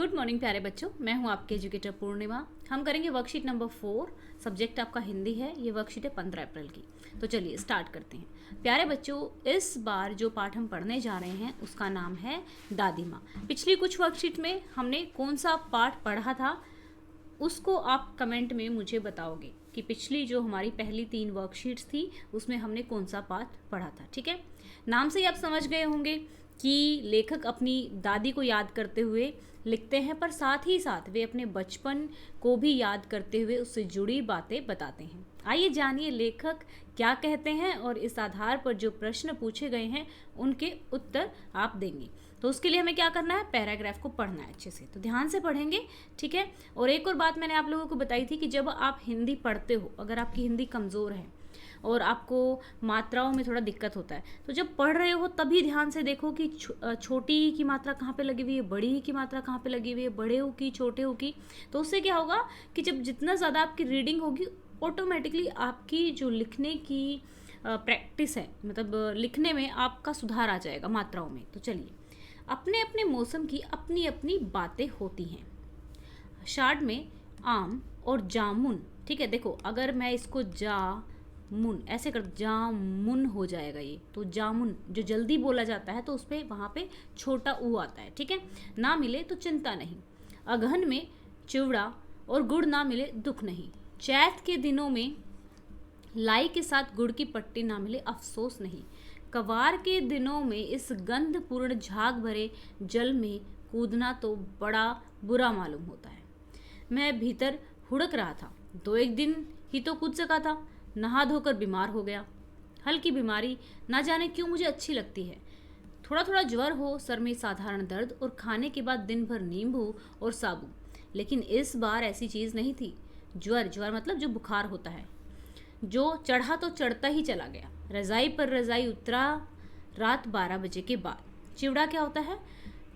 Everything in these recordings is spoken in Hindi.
गुड मॉर्निंग प्यारे बच्चों, मैं हूं आपके एजुकेटर पूर्णिमा। हम करेंगे वर्कशीट नंबर 4। सब्जेक्ट आपका हिंदी है। ये वर्कशीट है 15 अप्रैल की। तो चलिए स्टार्ट करते हैं। प्यारे बच्चों, इस बार जो पाठ हम पढ़ने जा रहे हैं उसका नाम है दादी माँ। पिछली कुछ वर्कशीट में हमने कौन सा पाठ पढ़ा था उसको आप कमेंट में मुझे बताओगे कि पिछली जो हमारी पहली 3 वर्कशीट्स थी उसमें हमने कौन सा पाठ पढ़ा था। ठीक है, नाम से ही आप समझ गए होंगे कि लेखक अपनी दादी को याद करते हुए लिखते हैं, पर साथ ही साथ वे अपने बचपन को भी याद करते हुए उससे जुड़ी बातें बताते हैं। आइए जानिए लेखक क्या कहते हैं और इस आधार पर जो प्रश्न पूछे गए हैं उनके उत्तर आप देंगे। तो उसके लिए हमें क्या करना है, पैराग्राफ को पढ़ना है अच्छे से। तो ध्यान से पढ़ेंगे, ठीक है। और एक और बात मैंने आप लोगों को बताई थी कि जब आप हिंदी पढ़ते हो, अगर आपकी हिंदी कमज़ोर है और आपको मात्राओं में थोड़ा दिक्कत होता है, तो जब पढ़ रहे हो तभी ध्यान से देखो कि छोटी ई की मात्रा कहाँ पे लगी हुई है, बड़ी ई की मात्रा कहाँ पे लगी हुई है, बड़े ऊ की, छोटे ऊ की। तो उससे क्या होगा कि जब जितना ज़्यादा आपकी रीडिंग होगी ऑटोमेटिकली आपकी जो लिखने की प्रैक्टिस है, मतलब लिखने में आपका सुधार आ जाएगा मात्राओं में। तो चलिए, अपने अपने मौसम की अपनी अपनी बातें होती हैं। शार्ट में आम और जामुन, ठीक है। देखो, अगर मैं इसको जामुन ऐसे कर, जामुन हो जाएगा ये। तो जामुन जो जल्दी बोला जाता है तो उस पर वहाँ पे छोटा ऊ आता है, ठीक है। ना मिले तो चिंता नहीं, अगहन में चिवड़ा और गुड़ ना मिले दुख नहीं, चैत के दिनों में लाई के साथ गुड़ की पट्टी ना मिले अफसोस नहीं, कवार के दिनों में इस गंधपूर्ण झाग भरे जल में कूदना तो बड़ा बुरा मालूम होता है। मैं भीतर हुड़क रहा था, 2-1 दिन ही तो कूद सका था, नहा धोकर बीमार हो गया। हल्की बीमारी ना जाने क्यों मुझे अच्छी लगती है। थोड़ा थोड़ा ज्वर हो, सर में साधारण दर्द और खाने के बाद दिन भर नींबू और साबु। लेकिन इस बार ऐसी चीज़ नहीं थी। ज्वर मतलब जो बुखार होता है, जो चढ़ा तो चढ़ता ही चला गया। रज़ाई पर रज़ाई उतरा रात 12 बजे के बाद। चिवड़ा क्या होता है?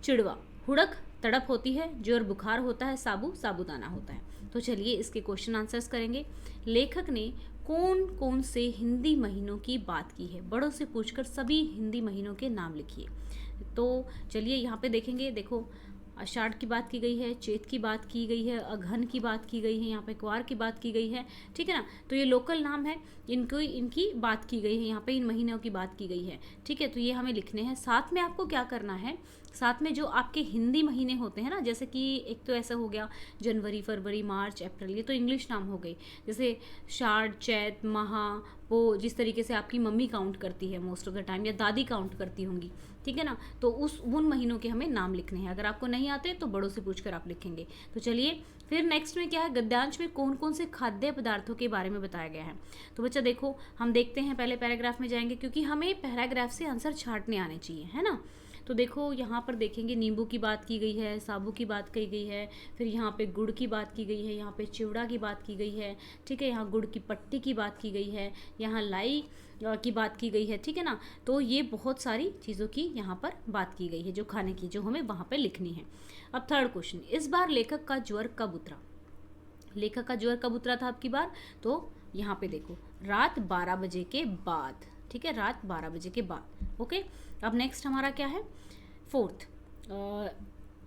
चिड़वा। हुड़क तड़प होती है। ज्वर बुखार होता है। साबु साबुदाना होता है। तो चलिए इसके क्वेश्चन आंसर्स करेंगे। लेखक ने कौन कौन से हिंदी महीनों की बात की है? बड़ों से पूछकर सभी हिंदी महीनों के नाम लिखिए। तो चलिए यहाँ पे देखेंगे। देखो, आषाढ़ की बात की गई है, चैत की बात की गई है, अगहन की बात की गई है, यहाँ पे क्वार की बात की गई है, ठीक है ना। तो ये लोकल नाम है, इनको इनकी बात की गई है, यहाँ पे इन महीनों की बात की गई है, ठीक है। तो ये हमें लिखने हैं। साथ में आपको क्या करना है, साथ में जो आपके हिंदी महीने होते हैं ना, जैसे कि एक तो ऐसा हो गया जनवरी, फरवरी, मार्च, अप्रैल, ये तो इंग्लिश नाम हो गई। जैसे शार्ड, चैत, महा, वो जिस तरीके से आपकी मम्मी काउंट करती है मोस्ट ऑफ द टाइम, या दादी काउंट करती होंगी, ठीक है ना। तो उन महीनों के हमें नाम लिखने हैं। अगर आपको नहीं आते तो बड़ों से पूछकर आप लिखेंगे। तो चलिए फिर नेक्स्ट में क्या है, गद्यांश में कौन कौन से खाद्य पदार्थों के बारे में बताया गया है। तो बच्चा देखो, हम देखते हैं, पहले पैराग्राफ में जाएंगे क्योंकि हमें पैराग्राफ से आंसर छांटने आने चाहिए, है ना। तो देखो यहाँ पर देखेंगे, नींबू की बात की गई है, साबू की बात की गई है, फिर यहाँ पे गुड़ की बात की गई है, यहाँ पे चिवड़ा की बात की गई है, ठीक है। यहाँ गुड़ की पट्टी की बात की गई है, यहाँ लाई की बात की गई है, ठीक है ना। तो ये बहुत सारी चीज़ों की यहाँ पर बात की गई है जो खाने की, जो हमें वहाँ पर लिखनी है। अब थर्ड क्वेश्चन, इस बार लेखक का ज्वर कब उतरा? लेखक का ज्वर कब उतरा था आपकी बार? तो यहाँ पे देखो, रात 12 बजे के बाद, ठीक है, रात 12 बजे के बाद। ओके, अब नेक्स्ट हमारा क्या है, फोर्थ,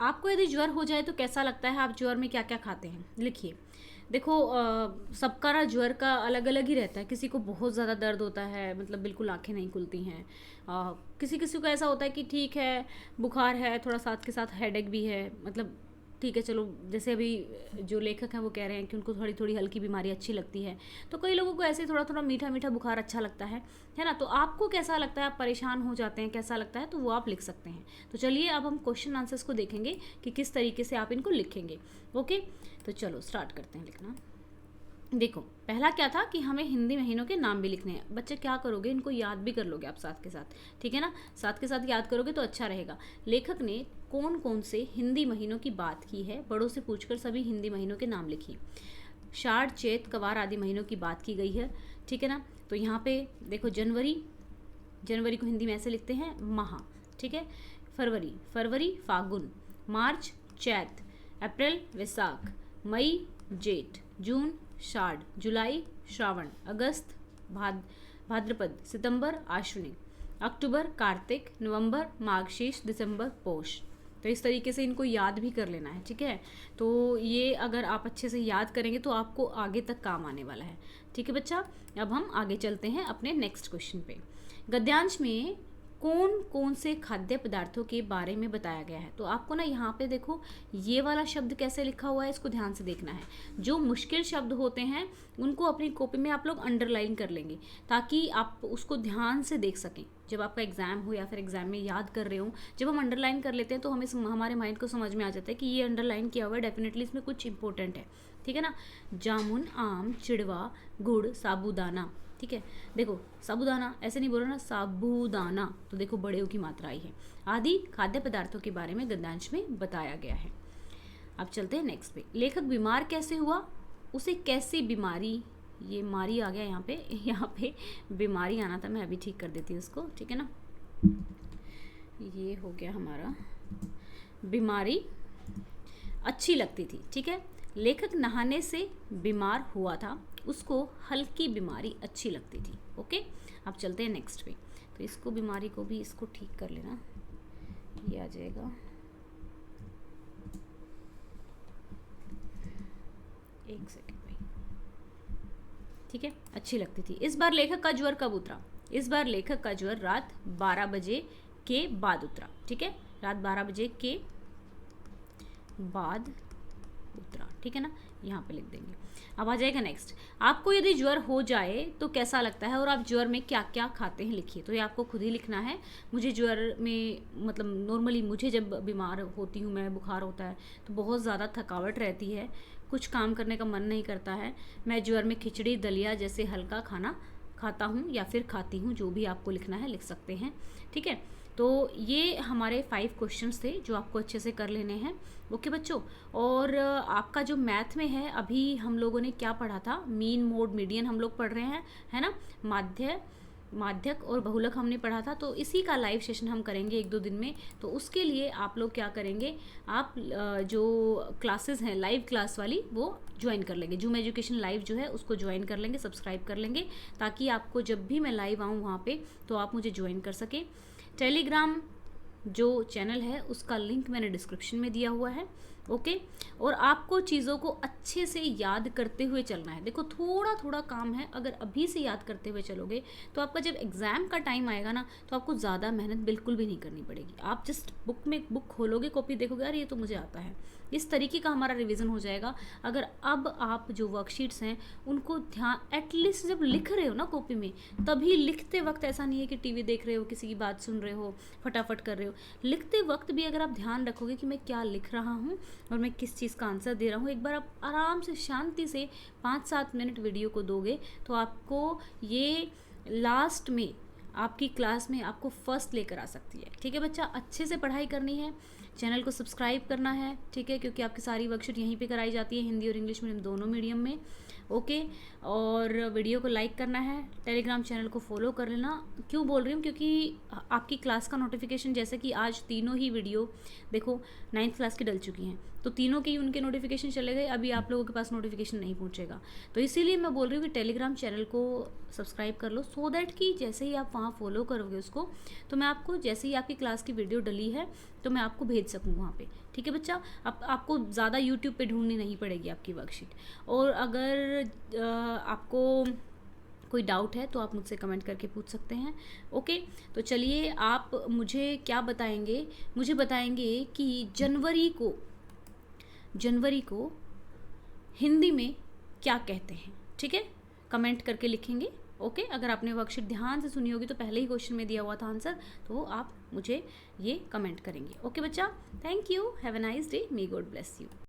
आपको यदि ज्वर हो जाए तो कैसा लगता है, आप ज्वर में क्या क्या खाते हैं, लिखिए। देखो, सबका ना ज्वर का अलग अलग ही रहता है। किसी को बहुत ज़्यादा दर्द होता है, मतलब बिल्कुल आंखें नहीं खुलती हैं। किसी किसी को ऐसा होता है कि ठीक है, बुखार है, थोड़ा साथ के साथ हेडेक भी है, मतलब ठीक है चलो, जैसे अभी जो लेखक हैं वो कह रहे हैं कि उनको थोड़ी थोड़ी हल्की बीमारी अच्छी लगती है। तो कई लोगों को ऐसे थोड़ा थोड़ा मीठा मीठा बुखार अच्छा लगता है ना। तो आपको कैसा लगता है, आप परेशान हो जाते हैं, कैसा लगता है, तो वो आप लिख सकते हैं। तो चलिए अब हम क्वेश्चन आंसर्स को देखेंगे कि किस तरीके से आप इनको लिखेंगे। ओके, तो चलो स्टार्ट करते हैं लिखना। देखो, पहला क्या था कि हमें हिंदी महीनों के नाम भी लिखने हैं। बच्चे क्या करोगे, इनको याद भी कर लोगे आप साथ के साथ, ठीक है ना। साथ के साथ याद करोगे तो अच्छा रहेगा। लेखक ने कौन कौन से हिंदी महीनों की बात की है? बड़ों से पूछकर सभी हिंदी महीनों के नाम लिखिए। शार्ड, चैत, कवार आदि महीनों की बात की गई है, ठीक है ना। तो यहाँ पे देखो, जनवरी को हिंदी में ऐसे लिखते हैं महा, ठीक है। फरवरी फागुन, मार्च चैत, अप्रैल वैसाख, मई जेठ, जून शार्ड, जुलाई श्रावण, अगस्त भाद्रपद, सितंबर आश्विन, अक्टूबर कार्तिक, नवंबर मार्गशीर्ष, दिसंबर पौष। तो इस तरीके से इनको याद भी कर लेना है, ठीक है। तो ये अगर आप अच्छे से याद करेंगे तो आपको आगे तक काम आने वाला है, ठीक है बच्चा। अब हम आगे चलते हैं अपने नेक्स्ट क्वेश्चन पे। गद्यांश में कौन कौन से खाद्य पदार्थों के बारे में बताया गया है। तो आपको ना यहाँ पे देखो ये वाला शब्द कैसे लिखा हुआ है, इसको ध्यान से देखना है। जो मुश्किल शब्द होते हैं उनको अपनी कॉपी में आप लोग अंडरलाइन कर लेंगे ताकि आप उसको ध्यान से देख सकें। जब आपका एग्जाम हो या फिर एग्जाम में याद कर रहे हो, जब हम अंडरलाइन कर लेते हैं तो हमें हमारे माइंड को समझ में आ जाता है कि ये अंडरलाइन किया हुआ है, डेफिनेटली इसमें कुछ इंपॉर्टेंट है, ठीक है ना। जामुन, आम, चिड़वा, गुड़, साबूदाना, ठीक है। देखो साबूदाना ऐसे नहीं बोल रहा ना, साबूदाना, तो देखो बड़े की मात्रा आई है। आदि खाद्य पदार्थों के बारे में गद्यांश में बताया गया है। अब चलते हैं नेक्स्ट पे। लेखक बीमार कैसे हुआ, उसे कैसी बीमारी, ये मारी आ गया यहाँ पे बीमारी आना था, मैं अभी ठीक कर देती हूँ उसको, ठीक है ना। ये हो गया हमारा बीमारी अच्छी लगती थी, ठीक है। लेखक नहाने से बीमार हुआ था, उसको हल्की बीमारी अच्छी लगती थी। ओके, अब चलते हैं नेक्स्ट पे। तो इसको बीमारी को भी इसको ठीक कर लेना, ये आ जाएगा। एक सेकेंड भाई, ठीक है, अच्छी लगती थी। इस बार लेखक का ज्वर कब उतरा। इस बार लेखक का ज्वर रात 12 बजे के बाद उतरा, ठीक है, रात 12 बजे के बाद उतरा, ठीक है ना, यहाँ पे लिख देंगे। अब आ जाएगा नेक्स्ट। आपको यदि ज्वर हो जाए तो कैसा लगता है और आप ज्वर में क्या क्या खाते हैं लिखिए। तो ये आपको खुद ही लिखना है। मुझे ज्वर में मतलब नॉर्मली मुझे जब बीमार होती हूँ मैं, बुखार होता है तो बहुत ज़्यादा थकावट रहती है, कुछ काम करने का मन नहीं करता है। मैं ज्वर में खिचड़ी, दलिया जैसे हल्का खाना खाता हूँ या फिर खाती हूँ, जो भी आपको लिखना है लिख सकते हैं, ठीक है। तो ये हमारे 5 क्वेश्चंस थे जो आपको अच्छे से कर लेने हैं। ओके बच्चों, और आपका जो मैथ में है अभी हम लोगों ने क्या पढ़ा था, मीन, मोड, मीडियन हम लोग पढ़ रहे हैं, है ना। माध्यक और बहुलक हमने पढ़ा था, तो इसी का लाइव सेशन हम करेंगे 1-2 दिन में। तो उसके लिए आप लोग क्या करेंगे, आप जो क्लासेस हैं लाइव क्लास वाली वो ज्वाइन कर लेंगे। जूम एजुकेशन लाइव जो है उसको ज्वाइन कर लेंगे, सब्सक्राइब कर लेंगे, ताकि आपको जब भी मैं लाइव आऊँ वहाँ पे तो आप मुझे ज्वाइन कर सकें। टेलीग्राम जो चैनल है उसका लिंक मैंने डिस्क्रिप्शन में दिया हुआ है, ओके। और आपको चीज़ों को अच्छे से याद करते हुए चलना है। देखो थोड़ा थोड़ा काम है, अगर अभी से याद करते हुए चलोगे तो आपका जब एग्ज़ाम का टाइम आएगा ना तो आपको ज़्यादा मेहनत बिल्कुल भी नहीं करनी पड़ेगी। आप जस्ट बुक खोलोगे, कॉपी देखोगे, यार ये तो मुझे आता है, इस तरीके का हमारा रिवीजन हो जाएगा। अगर अब आप जो वर्कशीट्स हैं उनको ध्यान एटलीस्ट जब लिख रहे हो ना कॉपी में, तभी लिखते वक्त ऐसा नहीं है कि टीवी देख रहे हो, किसी की बात सुन रहे हो, फटाफट कर रहे हो, लिखते वक्त भी अगर आप ध्यान रखोगे कि मैं क्या लिख रहा हूँ और मैं किस चीज़ का आंसर दे रहा हूँ, एक बार आप आराम से शांति से 5-7 मिनट वीडियो को दोगे तो आपको ये लास्ट में आपकी क्लास में आपको फर्स्ट लेकर आ सकती है, ठीक है बच्चा। अच्छे से पढ़ाई करनी है, चैनल को सब्सक्राइब करना है, ठीक है, क्योंकि आपकी सारी वर्कशीट यहीं पे कराई जाती है, हिंदी और इंग्लिश मीडियम दोनों मीडियम में, ओके। और वीडियो को लाइक करना है, टेलीग्राम चैनल को फॉलो कर लेना। क्यों बोल रही हूँ, क्योंकि आपकी क्लास का नोटिफिकेशन, जैसे कि आज तीनों ही वीडियो देखो 9th क्लास की डल चुकी हैं, तो तीनों के ही उनके नोटिफिकेशन चले गए, अभी आप लोगों के पास नोटिफिकेशन नहीं पहुँचेगा। तो इसीलिए मैं बोल रही हूँ कि टेलीग्राम चैनल को सब्सक्राइब कर लो, सो दैट कि जैसे ही आप वहाँ फॉलो करोगे उसको, तो मैं आपको जैसे ही आपकी क्लास की वीडियो डली है तो मैं आपको भेज सकूँ वहाँ पे, ठीक है बच्चा। आपको ज़्यादा यूट्यूब पे ढूंढनी नहीं पड़ेगी आपकी वर्कशीट। और अगर आपको कोई डाउट है तो आप मुझसे कमेंट करके पूछ सकते हैं, ओके। तो चलिए, आप मुझे क्या बताएंगे, मुझे बताएंगे कि जनवरी को हिंदी में क्या कहते हैं, ठीक है, कमेंट करके लिखेंगे, ओके। अगर आपने वर्कशीट ध्यान से सुनी होगी तो पहले ही क्वेश्चन में दिया हुआ था आंसर, तो आप मुझे ये कमेंट करेंगे, ओके बच्चा। Thank you, have a nice day, may God bless you.